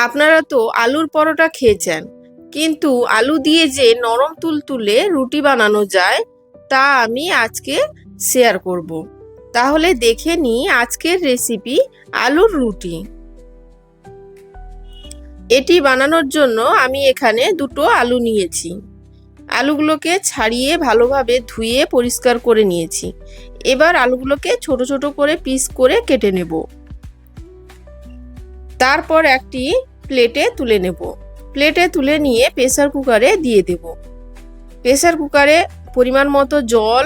আপনারা তো আলুর পরোটা খেয়েছেন, কিন্তু আলু দিয়ে যে নরম তুলতুলে রুটি বানানো যায় তা আমি আজকে শেয়ার করব। তাহলে দেখে নিই আজকের রেসিপি আলুর রুটি। এটি বানানোর জন্য আমি এখানে দুটো আলু নিয়েছি। আলুগুলোকে ছাড়িয়ে ভালোভাবে ধুয়ে পরিষ্কার করে নিয়েছি। এবার আলুগুলোকে ছোট ছোট করে পিস করে কেটে নেব। তারপর একটি প্লেটে তুলে নেব। প্লেটে তুলে নিয়ে প্রেসার কুকারে দিয়ে দেব। প্রেসার কুকারে পরিমাণ মতো জল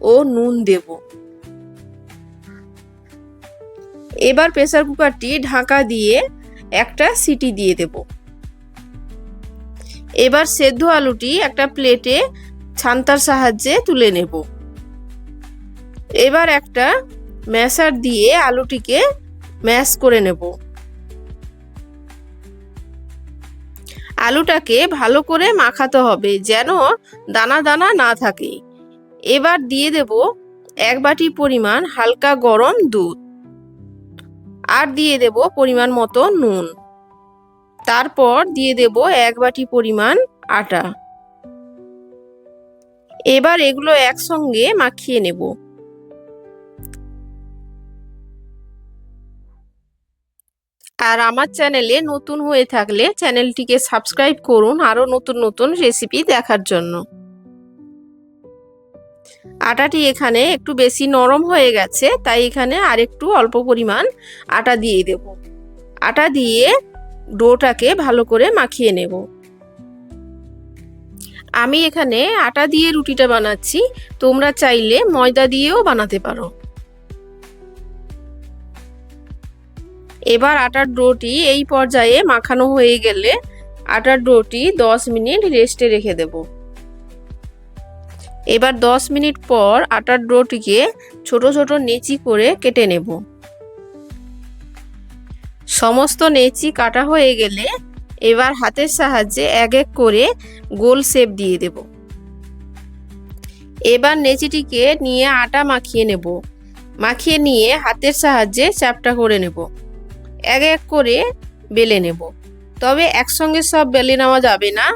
ও নুন দেব। এবার প্রেসার কুকারটি ঢাকা দিয়ে একটা সিটি দিয়ে দেব। এবার সেদ্ধ আলুটি একটা প্লেটে ছান্তার সাহায্যে তুলে নেব। এবার একটা ম্যাশার দিয়ে আলুটিকে ম্যাশ করে নেব। আলুটাকে ভালো করে মাখাতে হবে যেন দানা দানা না থাকে। এবার দিয়ে দেব 1 বাটি পরিমাণ হালকা গরম দুধ, আর দিয়ে দেব পরিমাণ মতো নুন। তারপর দিয়ে দেব 1 বাটি পরিমাণ আটা। এবার এগুলো একসঙ্গে মাখিয়ে নেব। আর আমার চ্যানেলে নতুন হয়ে থাকলে চ্যানেলটিকে সাবস্ক্রাইব করুন আরও নতুন নতুন রেসিপি দেখার জন্য। আটাটি এখানে একটু বেশি নরম হয়ে গেছে, তাই এখানে আরেকটু অল্প পরিমাণ আটা দিয়ে দেব। আটা দিয়ে ডোটাকে ভালো করে মাখিয়ে নেব। আমি এখানে আটা দিয়ে রুটিটা বানাচ্ছি, তোমরা চাইলে ময়দা দিয়েও বানাতে পারো। এবার আটার ডোটি এই পর্যায়ে মাখানো হয়ে গেলে আটার ডোটি 10 মিনিট রেস্টে রেখে দেব। এবার 10 মিনিট পর আটার ডোটিকে ছোট ছোট নেচি করে কেটে নেব। সমস্ত নেচি কাটা হয়ে গেলে এবার হাতের সাহায্যে এক এক করে গোল শেপ দিয়ে দেব। এবার নেচিটিকে নিয়ে আটা মাখিয়ে নেব। মাখিয়ে নিয়ে হাতের সাহায্যে চ্যাপ্টা করে নেব। এক এক করে বেলে নেব। তবে একসঙ্গে সব বেলে নেওয়া যাবে না,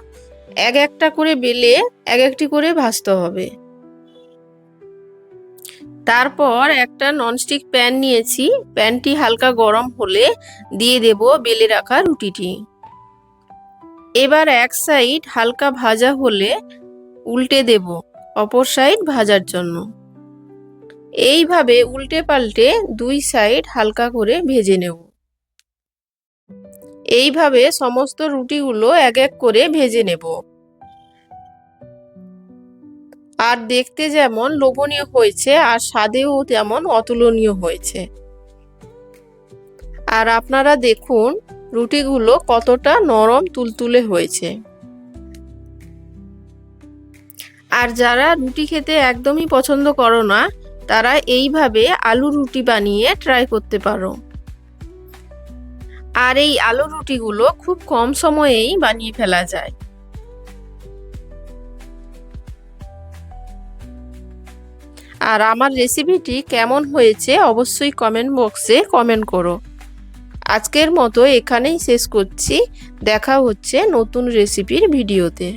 এক একটা করে বেলে এক একটি করে ভাজতে হবে। তারপর একটা ননস্টিক প্যান নিয়েছি। প্যানটি হালকা গরম হলে দিয়ে দেব বেলে রাখা রুটিটি। এবার এক সাইড হালকা ভাজা হলে উল্টে দেব অপর সাইড ভাজার জন্য। এইভাবে উল্টে পাল্টে দুই সাইড হালকা করে ভেজে নেব। এইভাবে সমস্ত রুটিগুলো এক এক করে ভেজে নেব। আর দেখতে যেমন লোভনীয় হয়েছে আর স্বাদেও তেমন অতুলনীয় হয়েছে। আর আপনারা দেখুন রুটিগুলো কতটা নরম তুলতুলে হয়েছে। আর যারা রুটি খেতে একদমই পছন্দ করো না, তারা এইভাবে আলু রুটি বানিয়ে ট্রাই করতে পারো। আর এই আলু রুটিগুলো খুব কম সময়েই বানিয়ে ফেলা যায়। আর আমার রেসিপিটি কেমন হয়েছে অবশ্যই কমেন্ট বক্সে কমেন্ট করো। আজকের মতো এখানেই শেষ করছি। দেখা হচ্ছে নতুন রেসিপির ভিডিওতে।